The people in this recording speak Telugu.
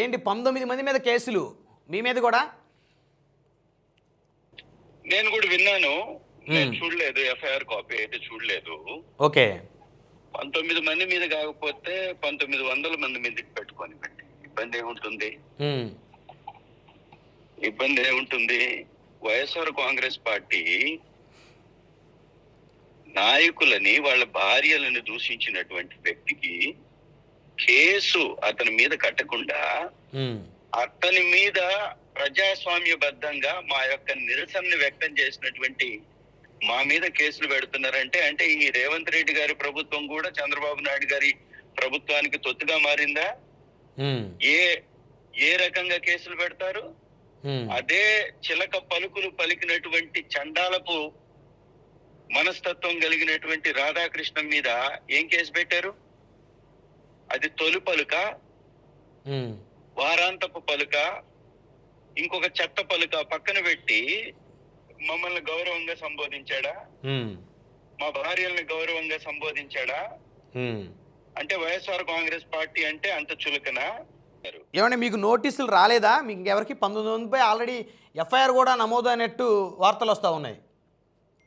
ఏంటి 19 మంది మీద కేసులు, మీ మీద కూడా? నేను కూడా విన్నాను. నేను చూడలేదు, ఎఫ్ఐఆర్ కాపీ అయితే చూడలేదు. ఓకే. 19 మంది మీద కాకపోతే 1900 మంది మీదకి పెట్టుకొని ఇబ్బంది ఏముంటుంది? ఇబ్బంది ఏముంటుంది? వైఎస్ఆర్ కాంగ్రెస్ పార్టీ నాయకులని, వాళ్ళ భార్యలను దూషించినటువంటి వ్యక్తికి కేసు అతని మీద కట్టకుండా అతని మీద ప్రజాస్వామ్యబద్ధంగా మా యొక్క నిరసనని వ్యక్తం చేసినటువంటి మా మీద కేసులు పెడుతున్నారంటే, అంటే ఈ రేవంత్ రెడ్డి గారి ప్రభుత్వం కూడా చంద్రబాబు నాయుడు గారి ప్రభుత్వానికి తొత్తుగా మారిందా? ఏ రకంగా కేసులు పెడతారు? అదే చిలక పలుకులు పలికినటువంటి చండాలపు మనస్తత్వం కలిగినటువంటి రాధాకృష్ణ మీద ఏం కేసు పెట్టారు? అది తొలి పలుక, వారాంతపు పలుక, ఇంకొక చెత్త పలుక పక్కన పెట్టి మమ్మల్ని గౌరవంగా సంబోధించాడా? మా భార్యల్ని గౌరవంగా సంబోధించాడా? అంటే వైఎస్ఆర్ కాంగ్రెస్ పార్టీ అంటే అంత చులకనా? ఏమంటే మీకు నోటీసులు రాలేదా? మీకు ఎవరికి 19 మందిపై ఆల్రెడీ ఎఫ్ఐఆర్ కూడా నమోదు అయినట్టు వార్తలు వస్తూ ఉన్నాయి.